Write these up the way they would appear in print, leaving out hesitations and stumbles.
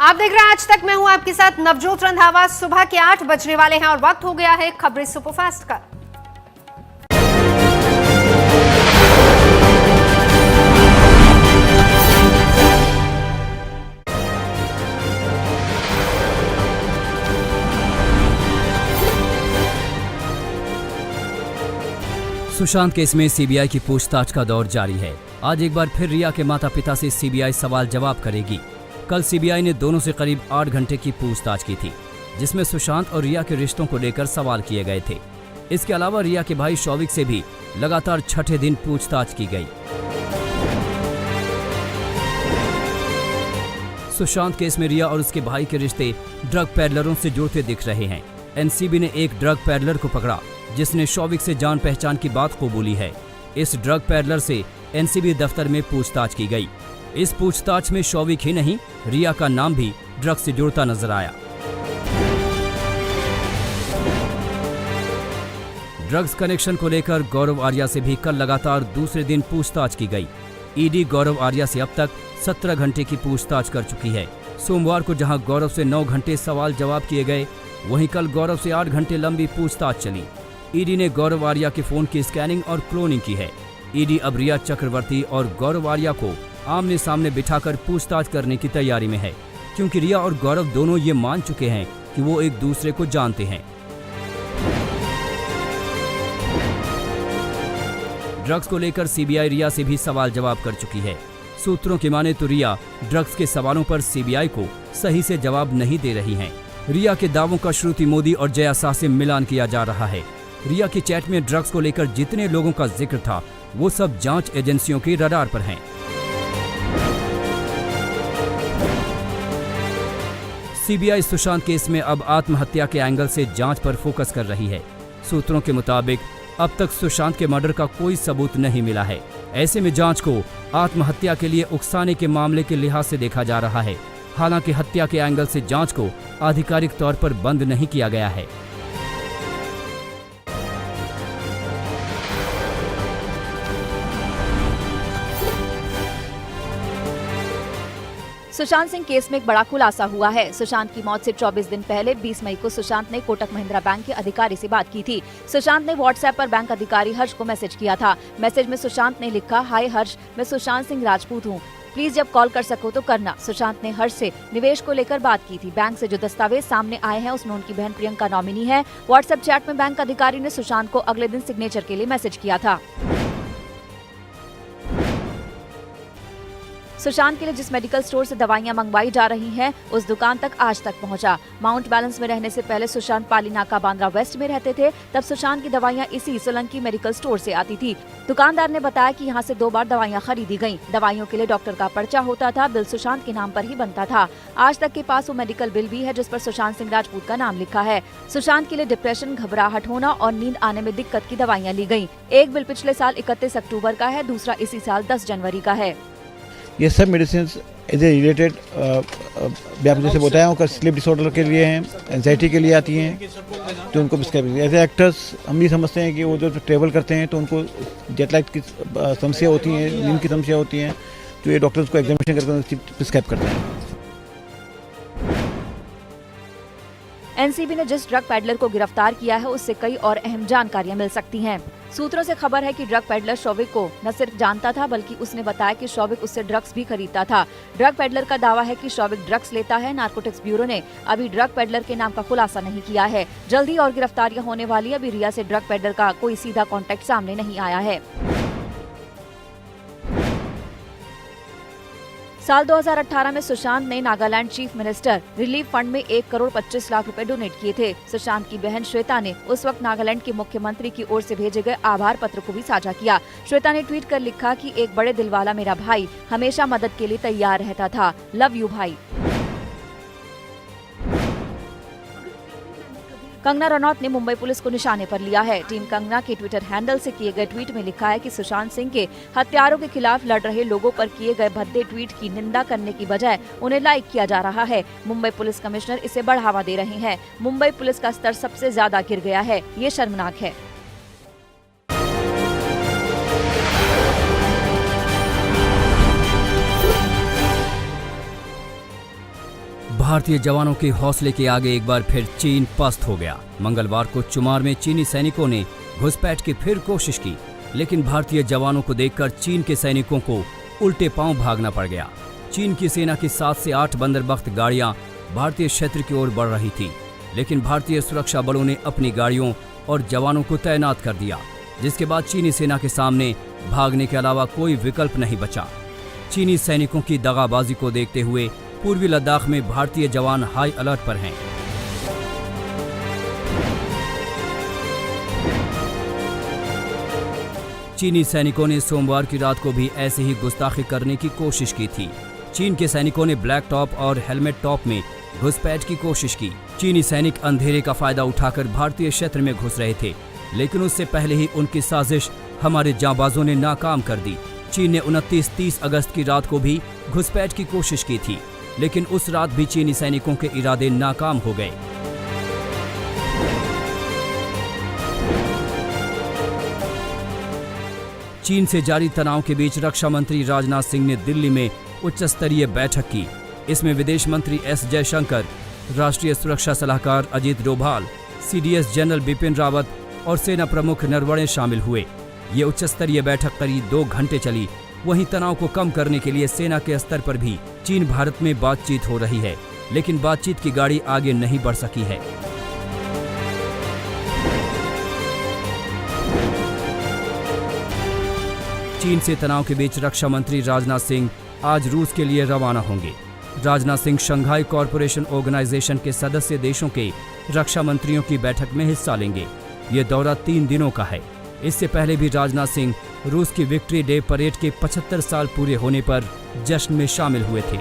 आप देख रहे हैं आज तक। मैं हूं आपके साथ नवजोत रंधावा। सुबह के 8 बजने वाले हैं और वक्त हो गया है खबरें सुपरफास्ट का। सुशांत केस में सीबीआई की पूछताछ का दौर जारी है। आज एक बार फिर रिया के माता पिता से सीबीआई सवाल जवाब करेगी। कल सीबीआई ने दोनों से करीब 8 घंटे की पूछताछ की थी, जिसमें सुशांत और रिया के रिश्तों को लेकर सवाल किए गए थे। इसके अलावा रिया के भाई शौविक से भी लगातार छठे दिन पूछताछ की गई। सुशांत केस में रिया और उसके भाई के रिश्ते ड्रग पैडलरों से जुड़ते दिख रहे हैं। एनसीबी ने एक ड्रग पैडलर को पकड़ा जिसने शौविक से जान पहचान की बात कबूली है। इस ड्रग पैडलर से एनसीबी दफ्तर में पूछताछ की गई। इस पूछताछ में शौविक ही नहीं, रिया का नाम भी ड्रग से जुड़ता नजर आया। ड्रग्स कनेक्शन को लेकर गौरव आर्या से भी कल लगातार दूसरे दिन पूछताछ की गई। ईडी गौरव आर्या से अब तक 17 घंटे की पूछताछ कर चुकी है। सोमवार को जहां गौरव से 9 घंटे सवाल जवाब किए गए, वहीं कल गौरव से 8 घंटे लंबी पूछताछ चली। ईडी ने गौरव आर्या के फोन की स्कैनिंग और क्लोनिंग की है। ईडी अब रिया चक्रवर्ती और गौरव आर्या को आमने सामने बिठाकर पूछताछ करने की तैयारी में है, क्योंकि रिया और गौरव दोनों ये मान चुके हैं कि वो एक दूसरे को जानते हैं। ड्रग्स को लेकर सीबीआई रिया से भी सवाल जवाब कर चुकी है। सूत्रों की माने तो रिया ड्रग्स के सवालों पर सीबीआई को सही से जवाब नहीं दे रही हैं। रिया के दावों का श्रुति मोदी और जया शाह से मिलान किया जा रहा है। रिया की चैट में ड्रग्स को लेकर जितने लोगों का जिक्र था, वो सब जांच एजेंसियों के रडार पर हैं। सीबीआई सुशांत केस में अब आत्महत्या के एंगल से जांच पर फोकस कर रही है। सूत्रों के मुताबिक अब तक सुशांत के मर्डर का कोई सबूत नहीं मिला है। ऐसे में जांच को आत्महत्या के लिए उकसाने के मामले के लिहाज से देखा जा रहा है। हालांकि हत्या के एंगल से जांच को आधिकारिक तौर पर बंद नहीं किया गया है। सुशांत सिंह केस में एक बड़ा खुलासा हुआ है। सुशांत की मौत से 24 दिन पहले 20 मई को सुशांत ने कोटक महिंद्रा बैंक के अधिकारी से बात की थी। सुशांत ने व्हाट्सएप पर बैंक अधिकारी हर्ष को मैसेज किया था। मैसेज में सुशांत ने लिखा, हाय हर्ष, मैं सुशांत सिंह राजपूत हूँ, प्लीज जब कॉल कर सको तो करना। सुशांत ने हर्ष से निवेश को लेकर बात की थी। बैंक से जो दस्तावेज सामने आए हैं उसमें उनकी बहन प्रियंका नॉमिनी है। व्हाट्सएप चैट में बैंक अधिकारी ने सुशांत को अगले दिन सिग्नेचर के लिए मैसेज किया था। सुशांत के लिए जिस मेडिकल स्टोर से दवाइयां मंगवाई जा रही हैं, उस दुकान तक आज तक पहुंचा। माउंट बैलेंस में रहने से पहले सुशांत पालीनाका बांद्रा वेस्ट में रहते थे। तब सुशांत की दवाइयां इसी सोलंकी मेडिकल स्टोर से आती थी। दुकानदार ने बताया कि यहां से 2 बार दवाइयां खरीदी गईं। दवाइयों के लिए डॉक्टर का पर्चा होता था। बिल सुशांत के नाम पर ही बनता था। आज तक के पास वो मेडिकल बिल भी है जिस पर सुशांत सिंह राजपूत का नाम लिखा है। सुशांत के लिए डिप्रेशन, घबराहट होना और नींद आने में दिक्कत की दवाइयाँ ली गयी। एक बिल पिछले साल 31 अक्टूबर का है, दूसरा इसी साल 10 जनवरी का है। ये सब मेडिसिन एज ए रिलेटेड जैसे बताया उनका स्लीप डिसऑर्डर के लिए हैं, एंजाइटी के लिए आती हैं, तो उनको प्रिस्क्राइब। एज ए एक्टर्स हम भी समझते हैं कि वो जो ट्रेवल करते हैं तो उनको जेट लैग की समस्या होती है, नींद की समस्या होती है, तो ये डॉक्टर्स को एग्जामिनेशन करके प्रिस्क्राइब करते हैं। एनसीबी ने जिस ड्रग पैडलर को गिरफ्तार किया है उससे कई और अहम जानकारियां मिल सकती हैं। सूत्रों से खबर है कि ड्रग पैडलर शौविक को न सिर्फ जानता था बल्कि उसने बताया कि शौविक उससे ड्रग्स भी खरीदता था। ड्रग पैडलर का दावा है कि शौविक ड्रग्स लेता है। नारकोटिक्स ब्यूरो ने अभी ड्रग पैडलर के नाम का खुलासा नहीं किया है। जल्दी और गिरफ्तारियां होने वाली। अभी रिया से ड्रग पैडलर का कोई सीधा कॉन्टेक्ट सामने नहीं आया है। साल 2018 में सुशांत ने Nagaland chief minister relief fund में 1 करोड़ 25 लाख रुपए डोनेट किए थे। सुशांत की बहन श्वेता ने उस वक्त नागालैंड के मुख्यमंत्री की ओर से भेजे गए आभार पत्र को भी साझा किया। श्वेता ने ट्वीट कर लिखा कि एक बड़े दिल वाला मेरा भाई हमेशा मदद के लिए तैयार रहता था। लव यू भाई। कंगना रनौत ने मुंबई पुलिस को निशाने पर लिया है। टीम कंगना के ट्विटर हैंडल से किए गए ट्वीट में लिखा है कि सुशांत सिंह के हत्यारों के खिलाफ लड़ रहे लोगों पर किए गए भद्दे ट्वीट की निंदा करने की बजाय उन्हें लाइक किया जा रहा है। मुंबई पुलिस कमिश्नर इसे बढ़ावा दे रहे हैं। मुंबई पुलिस का स्तर सबसे ज्यादा गिर गया है, ये शर्मनाक है। भारतीय जवानों के हौसले के आगे एक बार फिर चीन पस्त हो गया। मंगलवार को चुमार में चीनी सैनिकों ने घुसपैठ की फिर कोशिश की, लेकिन भारतीय जवानों को देखकर चीन के सैनिकों को उल्टे पांव भागना पड़ गया। चीन की सेना की 7 से 8 बंदरबख्त गाड़ियां भारतीय क्षेत्र की ओर बढ़ रही थी, लेकिन भारतीय सुरक्षा बलों ने अपनी गाड़ियों और जवानों को तैनात कर दिया, जिसके बाद चीनी सेना के सामने भागने के अलावा कोई विकल्प नहीं बचा। चीनी सैनिकों की दगाबाजी को देखते हुए पूर्वी लद्दाख में भारतीय जवान हाई अलर्ट पर हैं। चीनी सैनिकों ने सोमवार की रात को भी ऐसे ही गुस्ताखी करने की कोशिश की थी। चीन के सैनिकों ने ब्लैक टॉप और हेलमेट टॉप में घुसपैठ की कोशिश की। चीनी सैनिक अंधेरे का फायदा उठाकर भारतीय क्षेत्र में घुस रहे थे, लेकिन उससे पहले ही उनकी साजिश हमारे जांबाजों ने नाकाम कर दी। चीन ने 29-30 अगस्त की रात को भी घुसपैठ की कोशिश की थी, लेकिन उस रात भी चीनी सैनिकों के इरादे नाकाम हो गए। चीन से जारी तनाव के बीच रक्षा मंत्री राजनाथ सिंह ने दिल्ली में उच्च स्तरीय बैठक की। इसमें विदेश मंत्री एस जयशंकर, राष्ट्रीय सुरक्षा सलाहकार अजीत डोभाल, CDS जनरल बिपिन रावत और सेना प्रमुख नरवणे शामिल हुए। ये उच्च स्तरीय बैठक करीब 2 घंटे चली। वहीं तनाव को कम करने के लिए सेना के स्तर पर भी चीन भारत में बातचीत हो रही है, लेकिन बातचीत की गाड़ी आगे नहीं बढ़ सकी है। चीन से तनाव के बीच रक्षा मंत्री राजनाथ सिंह आज रूस के लिए रवाना होंगे। Rajnath Singh Shanghai corporation organisation के सदस्य देशों के रक्षा मंत्रियों की बैठक में हिस्सा लेंगे। ये दौरा 3 दिनों का है। इससे पहले भी राजनाथ सिंह रूस की विक्ट्री डे परेड के 75 साल पूरे होने पर जश्न में शामिल हुए थे।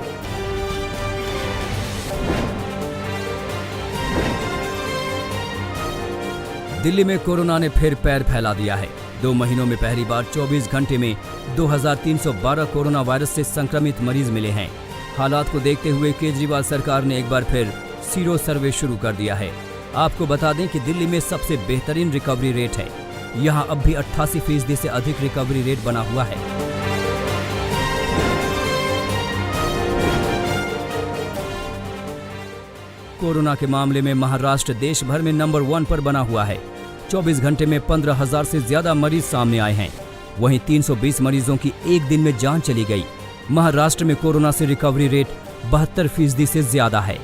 दिल्ली में कोरोना ने फिर पैर फैला दिया है। 2 महीनों में पहली बार 24 घंटे में 2312 कोरोना वायरस से संक्रमित मरीज मिले हैं। हालात को देखते हुए केजरीवाल सरकार ने एक बार फिर सीरो सर्वे शुरू कर दिया है। आपको बता दें कि दिल्ली में सबसे बेहतरीन रिकवरी रेट है। यहाँ अब भी 88% से अधिक रिकवरी रेट बना हुआ है। कोरोना के मामले में महाराष्ट्र देश भर में नंबर 1 पर बना हुआ है। 24 घंटे में 15,000 से ज्यादा मरीज सामने आए हैं। वहीं 320 मरीजों की एक दिन में जान चली गई। महाराष्ट्र में कोरोना से रिकवरी रेट 72% से ज्यादा है।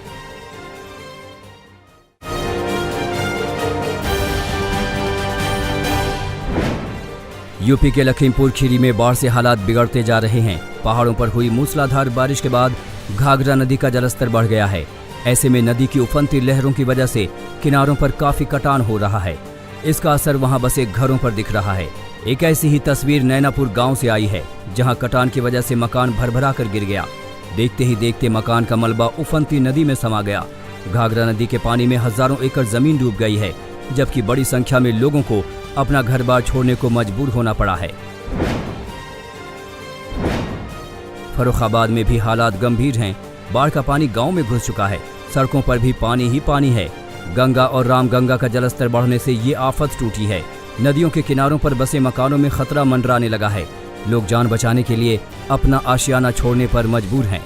यूपी के लखीमपुर खीरी में बाढ़ से हालात बिगड़ते जा रहे हैं। पहाड़ों पर हुई मूसलाधार बारिश के बाद घाघरा नदी का जलस्तर बढ़ गया है। ऐसे में नदी की उफनती लहरों की वजह से किनारों पर काफी कटान हो रहा है। इसका असर वहां बसे घरों पर दिख रहा है। एक ऐसी ही तस्वीर नैनापुर गांव से आई है, जहां कटान की वजह से मकान भरभरा कर गिर गया। देखते ही देखते मकान का मलबा उफनती नदी में समा गया। घाघरा नदी के पानी में हजारों एकड़ जमीन डूब गई है, जबकि बड़ी संख्या में लोगों को अपना घर बार छोड़ने को मजबूर होना पड़ा है। फर्रुखाबाद में भी हालात गंभीर हैं। बाढ़ का पानी गांव में घुस चुका है। सड़कों पर भी पानी ही पानी है। गंगा और रामगंगा का जलस्तर बढ़ने से ये आफत टूटी है। नदियों के किनारों पर बसे मकानों में खतरा मंडराने लगा है। लोग जान बचाने के लिए अपना आशियाना छोड़ने पर मजबूर हैं।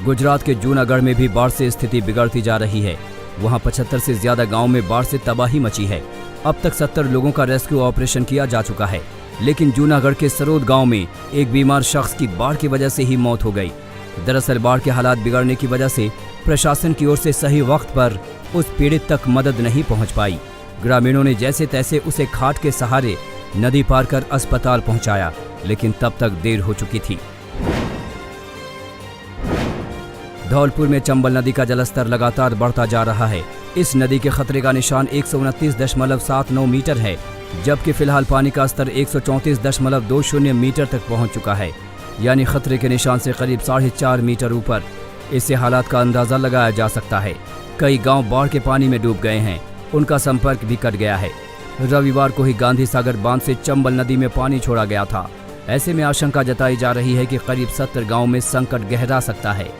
गुजरात के जूनागढ़ में भी बाढ़ से स्थिति बिगड़ती जा रही है। वहां 75 से ज्यादा गांव में बाढ़ से तबाही मची है। अब तक 70 लोगों का रेस्क्यू ऑपरेशन किया जा चुका है, लेकिन जूनागढ़ के सरोद गांव में एक बीमार शख्स की बाढ़ की वजह से ही मौत हो गई। दरअसल बाढ़ के हालात बिगड़ने की वजह से प्रशासन की ओर से सही वक्त पर उस पीड़ित तक मदद नहीं पहुंच पाई। ग्रामीणों ने जैसे तैसे उसे खाट के सहारे नदी पार कर अस्पताल पहुंचाया, लेकिन तब तक देर हो चुकी थी। धौलपुर में चंबल नदी का जलस्तर लगातार बढ़ता जा रहा है। इस नदी के खतरे का निशान 129.79 मीटर है, जबकि फिलहाल पानी का स्तर 134.20 मीटर तक पहुंच चुका है, यानी खतरे के निशान से करीब 4.5 मीटर ऊपर। इससे हालात का अंदाजा लगाया जा सकता है। कई गांव बाढ़ के पानी में डूब गए हैं, उनका संपर्क भी कट गया है। रविवार को ही गांधी सागर बांध से चंबल नदी में पानी छोड़ा गया था। ऐसे में आशंका जताई जा रही है कि करीब 70 गांव में संकट गहरा सकता है।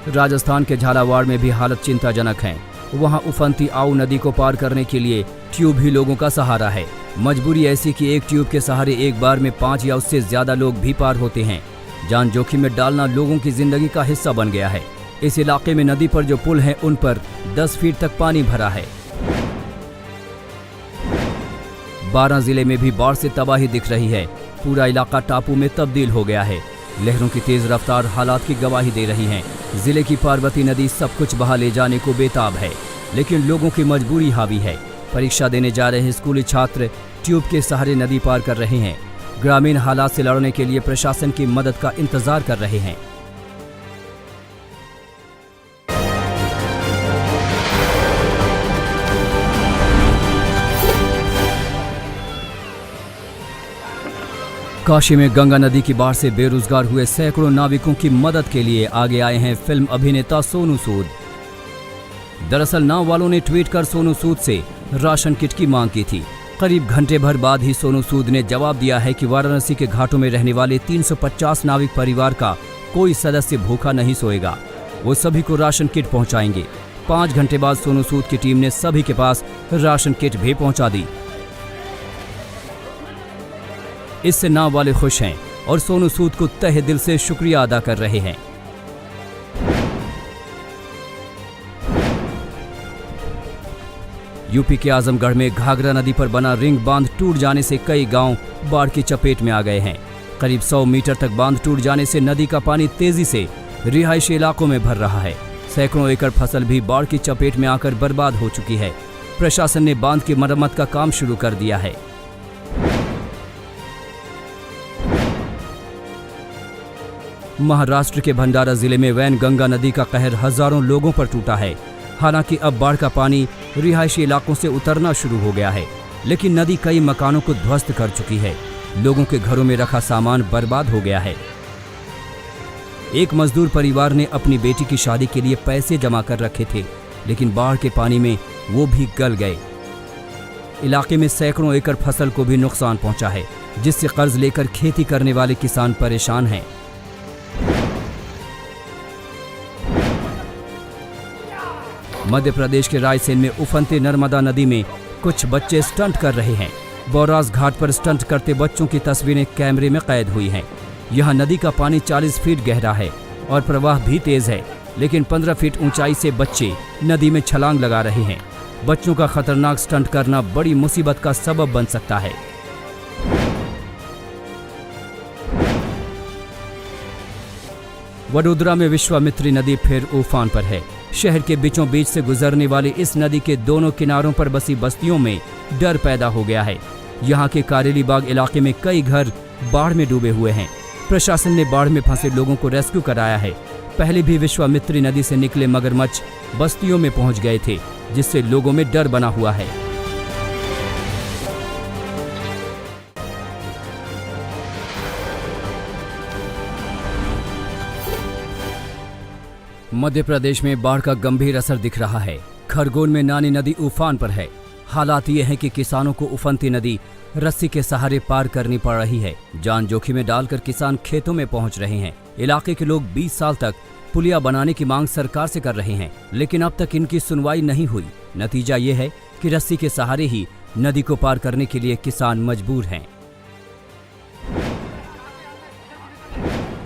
राजस्थान के झालावाड़ में भी हालत चिंताजनक है। वहां उफनती आऊ नदी को पार करने के लिए ट्यूब ही लोगों का सहारा है। मजबूरी ऐसी कि एक ट्यूब के सहारे एक बार में 5 या उससे ज्यादा लोग भी पार होते हैं। जान जोखिम में डालना लोगों की जिंदगी का हिस्सा बन गया है। इस इलाके में नदी पर जो पुल हैं उन पर 10 फीट तक पानी भरा है। 12 जिले में भी बाढ़ से तबाही दिख रही है। पूरा इलाका टापू में तब्दील हो गया है। लहरों की तेज रफ्तार हालात की गवाही दे रही हैं। जिले की पार्वती नदी सब कुछ बहा ले जाने को बेताब है, लेकिन लोगों की मजबूरी हावी है। परीक्षा देने जा रहे स्कूली छात्र ट्यूब के सहारे नदी पार कर रहे हैं। ग्रामीण हालात से लड़ने के लिए प्रशासन की मदद का इंतजार कर रहे हैं। काशी में गंगा नदी की बाढ़ से बेरोजगार हुए सैकड़ों नाविकों की मदद के लिए आगे आए हैं फिल्म अभिनेता सोनू सूद। दरअसल नाव वालों ने ट्वीट कर सोनू सूद से राशन किट की मांग की थी। करीब घंटे भर बाद ही सोनू सूद ने जवाब दिया है कि वाराणसी के घाटों में रहने वाले 350 नाविक परिवार का कोई सदस्य भूखा नहीं सोएगा। वो सभी को राशन किट पहुंचाएंगे। 5 घंटे बाद सोनू सूद की टीम ने सभी के पास राशन किट भी पहुंचा दी। इससे नाव वाले खुश हैं और सोनू सूद को तहे दिल से शुक्रिया अदा कर रहे हैं। यूपी के आजमगढ़ में घाघरा नदी पर बना रिंग बांध टूट जाने से कई गांव बाढ़ की चपेट में आ गए हैं। करीब 100 मीटर तक बांध टूट जाने से नदी का पानी तेजी से रिहायशी इलाकों में भर रहा है। सैकड़ों एकड़ फसल भी बाढ़ की चपेट में आकर बर्बाद हो चुकी है। प्रशासन ने बांध की मरम्मत का काम शुरू कर दिया है। महाराष्ट्र के भंडारा जिले में वैनगंगा नदी का कहर हजारों लोगों पर टूटा है। हालांकि अब बाढ़ का पानी रिहायशी इलाकों से उतरना शुरू हो गया है, लेकिन नदी कई मकानों को ध्वस्त कर चुकी है। लोगों के घरों में रखा सामान बर्बाद हो गया है। एक मजदूर परिवार ने अपनी बेटी की शादी के लिए पैसे जमा कर रखे थे, लेकिन बाढ़ के पानी में वो भी गल गए। इलाके में सैकड़ों एकड़ फसल को भी नुकसान पहुंचा है, जिससे कर्ज लेकर खेती करने वाले किसान परेशान हैं। मध्य प्रदेश के रायसेन में उफनते नर्मदा नदी में कुछ बच्चे स्टंट कर रहे हैं। बौरास घाट पर स्टंट करते बच्चों की तस्वीरें कैमरे में कैद हुई हैं। यहाँ नदी का पानी 40 फीट गहरा है और प्रवाह भी तेज है, लेकिन 15 फीट ऊंचाई से बच्चे नदी में छलांग लगा रहे हैं। बच्चों का खतरनाक स्टंट करना बड़ी मुसीबत का सबब बन सकता है। वडोदरा में विश्वामित्री नदी फिर उफान पर है। शहर के बीचों बीच से गुजरने वाली इस नदी के दोनों किनारों पर बसी बस्तियों में डर पैदा हो गया है। यहाँ के कारेली बाग इलाके में कई घर बाढ़ में डूबे हुए हैं। प्रशासन ने बाढ़ में फंसे लोगों को रेस्क्यू कराया है। पहले भी विश्वामित्री नदी से निकले मगरमच्छ बस्तियों में पहुंच गए थे, जिससे लोगों में डर बना हुआ है। मध्य प्रदेश में बाढ़ का गंभीर असर दिख रहा है। खरगोन में नानी नदी उफान पर है। हालात ये हैं कि किसानों को उफनती नदी रस्सी के सहारे पार करनी पड़ रही है। जान जोखिम में डालकर किसान खेतों में पहुंच रहे हैं। इलाके के लोग 20 साल तक पुलिया बनाने की मांग सरकार से कर रहे हैं, लेकिन अब तक इनकी सुनवाई नहीं हुई। नतीजा ये है कि रस्सी के सहारे ही नदी को पार करने के लिए किसान मजबूर हैं।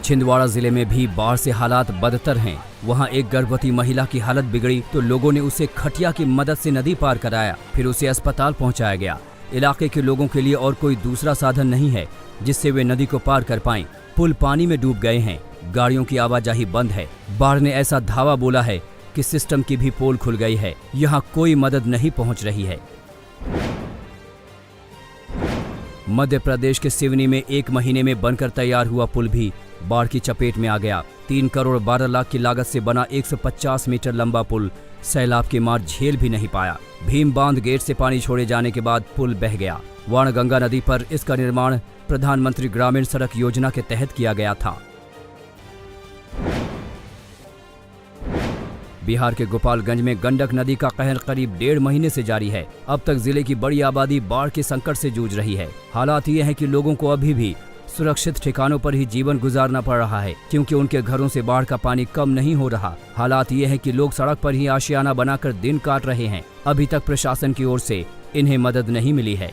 छिंदवाड़ा जिले में भी बाढ़ से हालात बदतर हैं। वहां एक गर्भवती महिला की हालत बिगड़ी तो लोगों ने उसे खटिया की मदद से नदी पार कराया, फिर उसे अस्पताल पहुंचाया गया। इलाके के लोगों के लिए और कोई दूसरा साधन नहीं है जिससे वे नदी को पार कर पाएं। पुल पानी में डूब गए हैं, गाड़ियों की आवाजाही बंद है। बाढ़ ने ऐसा धावा बोला है कि सिस्टम की भी पोल खुल गई है। यहाँ कोई मदद नहीं पहुँच रही है। मध्य प्रदेश के सिवनी में 1 महीने में बनकर तैयार हुआ पुल भी बाढ़ की चपेट में आ गया। 3 करोड़ 12 लाख की लागत से बना 150 मीटर लंबा पुल सैलाब की मार झेल भी नहीं पाया। भीम बांध गेट से पानी छोड़े जाने के बाद पुल बह गया। वाणगंगा नदी पर इसका निर्माण प्रधानमंत्री ग्रामीण सड़क योजना के तहत किया गया था। बिहार के गोपालगंज में गंडक नदी का कहर करीब 1.5 महीने से जारी है। अब तक जिले की बड़ी आबादी बाढ़ के संकट से जूझ रही है। हालात ये हैं कि लोगों को अभी भी सुरक्षित ठिकानों पर ही जीवन गुजारना पड़ रहा है, क्योंकि उनके घरों से बाढ़ का पानी कम नहीं हो रहा। हालात ये है कि लोग सड़क पर ही आशियाना बनाकर दिन काट रहे हैं। अभी तक प्रशासन की ओर से इन्हें मदद नहीं मिली है।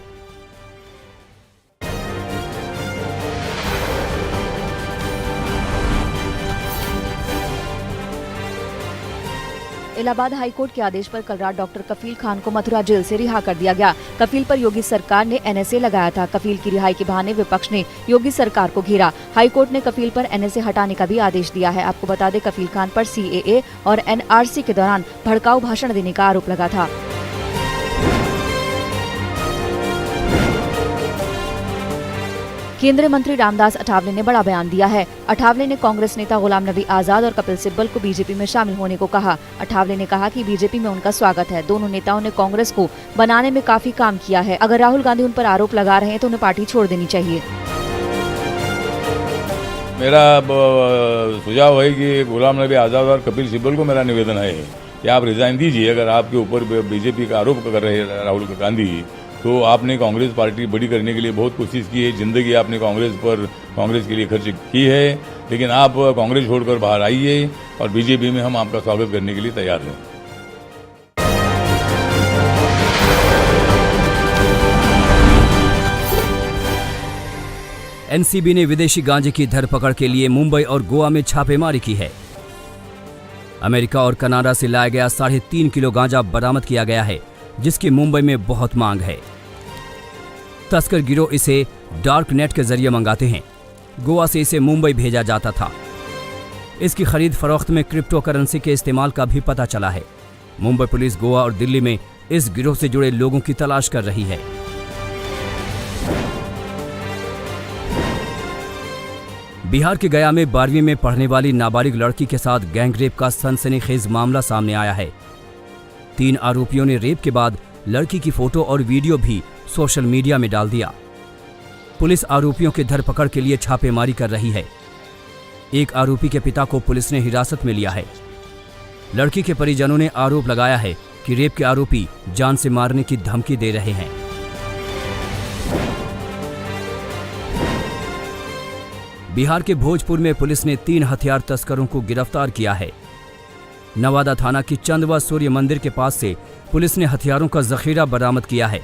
इलाहाबाद हाईकोर्ट के आदेश पर कल रात डॉक्टर कफील खान को मथुरा जेल से रिहा कर दिया गया। कफील पर योगी सरकार ने एनएसए लगाया था। कफील की रिहाई के बहाने विपक्ष ने योगी सरकार को घेरा। हाईकोर्ट ने कफील पर एनएसए हटाने का भी आदेश दिया है। आपको बता दें, कफील खान पर सीएए और एनआरसी के दौरान भड़काऊ भाषण देने का आरोप लगा था। केंद्रीय मंत्री रामदास अठावले ने बड़ा बयान दिया है। अठावले ने कांग्रेस नेता गुलाम नबी आजाद और कपिल सिब्बल को बीजेपी में शामिल होने को कहा। अठावले ने कहा कि बीजेपी में उनका स्वागत है। दोनों नेताओं ने कांग्रेस को बनाने में काफी काम किया है। अगर राहुल गांधी उन पर आरोप लगा रहे हैं तो उन्हें पार्टी छोड़ देनी चाहिए। मेरा सुझाव है कि गुलाम नबी आजाद और कपिल सिब्बल को मेरा निवेदन है कि आप रिजाइन दीजिए। अगर आपके ऊपर बीजेपी का आरोप कर रहे हैं राहुल गांधी, तो आपने कांग्रेस पार्टी बड़ी करने के लिए बहुत कोशिश की है। जिंदगी आपने कांग्रेस के लिए खर्च की है, लेकिन आप कांग्रेस छोड़कर बाहर आइए और बीजेपी में हम आपका स्वागत करने के लिए तैयार हैं। एनसीबी ने विदेशी गांजे की धरपकड़ के लिए मुंबई और गोवा में छापेमारी की है। अमेरिका और कनाडा से लाया गया 3.5 किलो गांजा बरामद किया गया है, जिसकी मुंबई में बहुत मांग है। तस्कर गिरोह इसे डार्क नेट के जरिए मंगाते हैं। गोवा से इसे मुंबई भेजा जाता था। इसकी खरीद फरोख्त में क्रिप्टो करेंसी के इस्तेमाल का भी पता चला है। मुंबई पुलिस गोवा और दिल्ली में इस गिरोह से जुड़े लोगों की तलाश कर रही है। बिहार के गया में 12वीं में पढ़ने वाली नाबालिग लड़की के साथ गैंगरेप का सनसनीखेज मामला सामने आया है। 3 आरोपियों ने रेप के बाद लड़की की फोटो और वीडियो भी सोशल मीडिया में डाल दिया। पुलिस आरोपियों की धरपकड़ के लिए छापेमारी कर रही है। एक आरोपी के पिता को पुलिस ने हिरासत में लिया है। लड़की के परिजनों ने आरोप लगाया है कि रेप के आरोपी जान से मारने की धमकी दे रहे हैं। बिहार के भोजपुर में पुलिस ने 3 हथियार तस्करों को गिरफ्तार किया है। नवादा थाना की चंदवा सूर्य मंदिर के पास से पुलिस ने हथियारों का जखीरा बरामद किया है।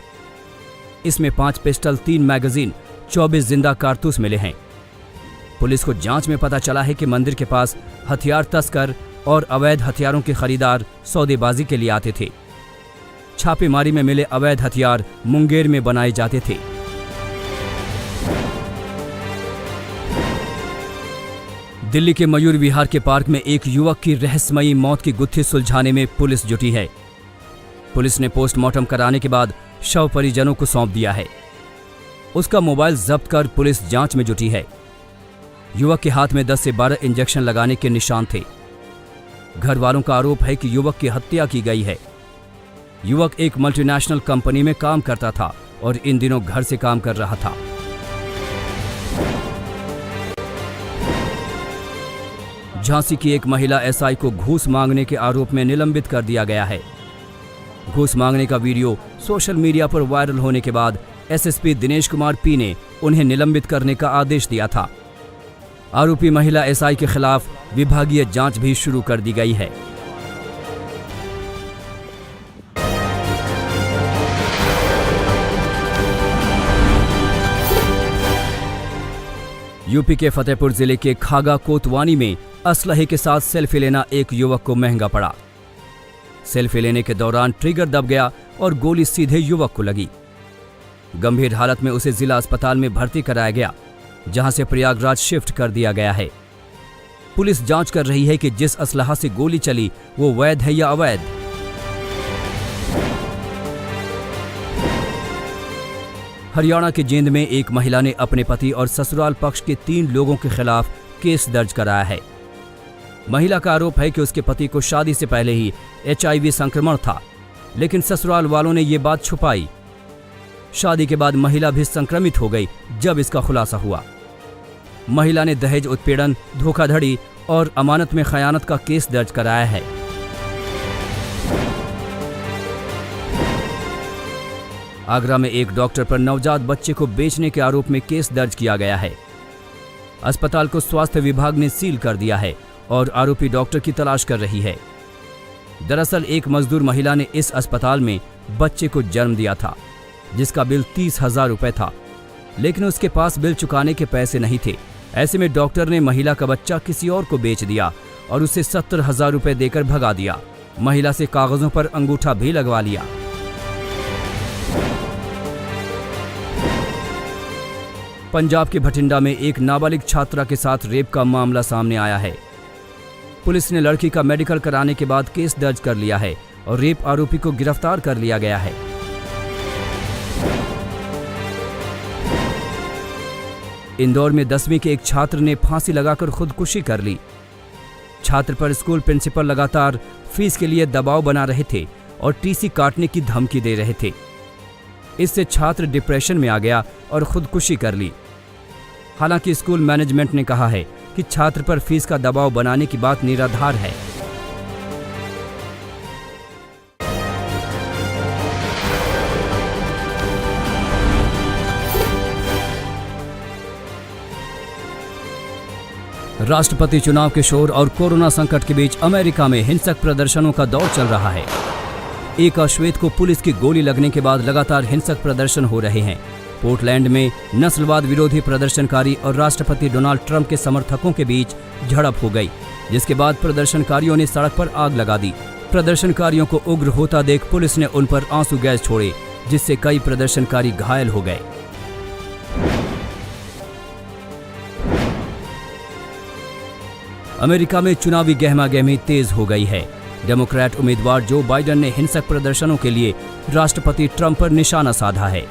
इसमें 5 पिस्टल, 3 मैगजीन, 24 जिंदा कारतूस मिले हैं। पुलिस को जांच में पता चला है कि मंदिर के पास हथियार तस्कर और अवैध हथियारों के खरीदार सौदेबाजी के लिए आते थे। छापेमारी में मिले अवैध हथियार मुंगेर में बनाए जाते थे। दिल्ली के मयूर विहार के पार्क में एक युवक की रहस्यमयी मौत की गुत्थी सुलझाने में पुलिस जुटी है। पुलिस ने पोस्टमार्टम कराने के बाद शव परिजनों को सौंप दिया है। उसका मोबाइल जब्त कर पुलिस जांच में जुटी है। युवक के हाथ में 10 से 12 इंजेक्शन लगाने के निशान थे। घर वालों का आरोप है कि युवक की हत्या की गई है। युवक एक मल्टीनेशनल कंपनी में काम करता था और इन दिनों घर से काम कर रहा था। झांसी की एक महिला एसआई को घूस मांगने के आरोप में निलंबित कर दिया गया है। घूस मांगने का वीडियो सोशल मीडिया पर वायरल होने के बाद एसएसपी दिनेश कुमार पी ने उन्हें निलंबित करने का आदेश दिया था। आरोपी महिला एसआई के खिलाफ विभागीय जांच भी शुरू कर दी गई है। यूपी के फतेहपुर जिले के खागा कोतवानी में असलहे के साथ सेल्फी लेना एक युवक को महंगा पड़ा। सेल्फी लेने के दौरान ट्रिगर दब गया और गोली सीधे युवक को लगी। गंभीर हालत में उसे जिला अस्पताल में भर्ती कराया गया, जहां से प्रयागराज शिफ्ट कर दिया गया है। पुलिस जांच कर रही है कि जिस असलहा से गोली चली वो वैध है या अवैध। हरियाणा के जींद में एक महिला ने अपने पति और ससुराल पक्ष के 3 लोगों के खिलाफ केस दर्ज कराया है। महिला का आरोप है कि उसके पति को शादी से पहले ही HIV संक्रमण था, लेकिन ससुराल वालों ने ये बात छुपाई। शादी के बाद महिला भी संक्रमित हो गई जब इसका खुलासा हुआ। महिला ने दहेज उत्पीड़न, धोखाधड़ी और अमानत में खयानत का केस दर्ज कराया है। आगरा में एक डॉक्टर पर नवजात बच्चे को बेचने के आरोप में केस दर्ज किया गया है। अस्पताल को स्वास्थ्य विभाग ने सील कर दिया है और आरोपी डॉक्टर की तलाश कर रही है। दरअसल एक मजदूर महिला ने इस अस्पताल में बच्चे को जन्म दिया था, जिसका बिल 30,000 रुपए था, लेकिन उसके पास बिल चुकाने के पैसे नहीं थे। ऐसे में डॉक्टर ने महिला का बच्चा किसी और को बेच दिया और उसे 70,000 रुपए देकर भगा दिया। महिला से कागजों पर अंगूठा भी लगवा लिया। पंजाब के भटिंडा में एक नाबालिग छात्रा के साथ रेप का मामला सामने आया है। पुलिस ने लड़की का मेडिकल कराने के बाद केस दर्ज कर लिया है और रेप आरोपी को गिरफ्तार कर लिया गया है। इंदौर में 10वीं के एक छात्र ने फांसी लगाकर खुदकुशी कर ली। छात्र पर स्कूल प्रिंसिपल लगातार फीस के लिए दबाव बना रहे थे और टीसी काटने की धमकी दे रहे थे। इससे छात्र डिप्रेशन में आ गया और खुदकुशी कर ली। हालांकि स्कूल मैनेजमेंट ने कहा है कि छात्र पर फीस का दबाव बनाने की बात निराधार है। राष्ट्रपति चुनाव के शोर और कोरोना संकट के बीच अमेरिका में हिंसक प्रदर्शनों का दौर चल रहा है। एक अश्वेत को पुलिस की गोली लगने के बाद लगातार हिंसक प्रदर्शन हो रहे हैं। पोर्टलैंड में नस्लवाद विरोधी प्रदर्शनकारी और राष्ट्रपति डोनाल्ड ट्रंप के समर्थकों के बीच झड़प हो गई, जिसके बाद प्रदर्शनकारियों ने सड़क पर आग लगा दी। प्रदर्शनकारियों को उग्र होता देख पुलिस ने उन पर आंसू गैस छोड़े, जिससे कई प्रदर्शनकारी घायल हो गए। अमेरिका में चुनावी गहमागहमी तेज हो गई है। डेमोक्रेट उम्मीदवार जो बाइडेन ने हिंसक प्रदर्शनों के लिए राष्ट्रपति ट्रंप पर निशाना साधा है।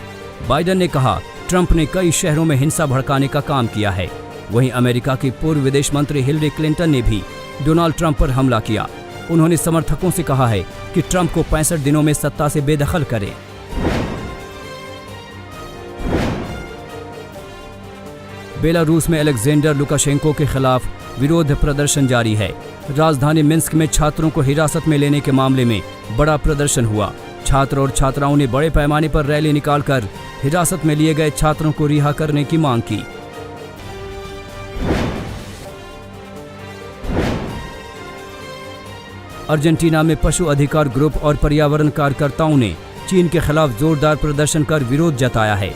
बाइडेन ने कहा, ट्रंप ने कई शहरों में हिंसा भड़काने का काम किया है। वहीं अमेरिका की पूर्व विदेश मंत्री हिलरी क्लिंटन ने भी डोनाल्ड ट्रंप पर हमला किया। उन्होंने समर्थकों से कहा है कि ट्रंप को 65 दिनों में सत्ता से बेदखल करें। बेलारूस में अलेक्जेंडर लुकाशेंको के खिलाफ विरोध प्रदर्शन जारी है। राजधानी मिन्स्क में छात्रों को हिरासत में लेने के मामले में बड़ा प्रदर्शन हुआ। छात्र और छात्राओं ने बड़े पैमाने पर रैली निकालकर हिरासत में लिए गए छात्रों को रिहा करने की मांग की। अर्जेंटीना में पशु अधिकार ग्रुप और पर्यावरण कार्यकर्ताओं ने चीन के खिलाफ जोरदार प्रदर्शन कर विरोध जताया है।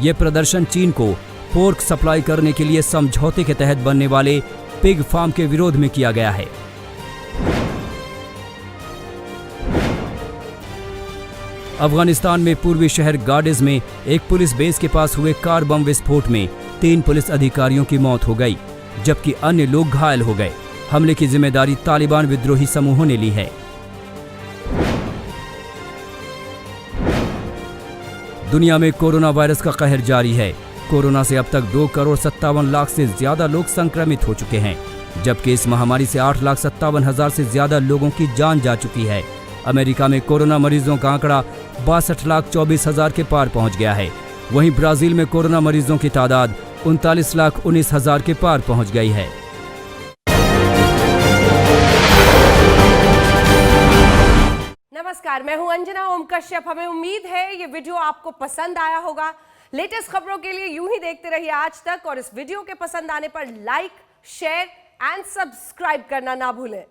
यह प्रदर्शन चीन को पोर्क सप्लाई करने के लिए समझौते के तहत बनने वाले पिग फार्म के विरोध में किया गया है। अफगानिस्तान में पूर्वी शहर गार्डिज में एक पुलिस बेस के पास हुए कार बम विस्फोट में 3 पुलिस अधिकारियों की मौत हो गई, जबकि अन्य लोग घायल हो गए। हमले की जिम्मेदारी तालिबान विद्रोही समूहों ने ली है। दुनिया में कोरोना वायरस का कहर जारी है। कोरोना से अब तक 2,57,00,000 से ज्यादा लोग संक्रमित हो चुके हैं, जबकि इस महामारी से 8,57,000 से ज्यादा लोगों की जान जा चुकी है। अमेरिका में कोरोना मरीजों का आंकड़ा 62,24,000 के पार पहुंच गया है। वहीं ब्राजील में कोरोना मरीजों की तादाद 39,19,000 के पार पहुंच गई है। नमस्कार, मैं हूं अंजना ओम कश्यप। हमें उम्मीद है ये वीडियो आपको पसंद आया होगा। लेटेस्ट खबरों के लिए यूं ही देखते रहिए आज तक, और इस वीडियो के पसंद आने पर लाइक, शेयर एंड सब्सक्राइब करना ना भूलें।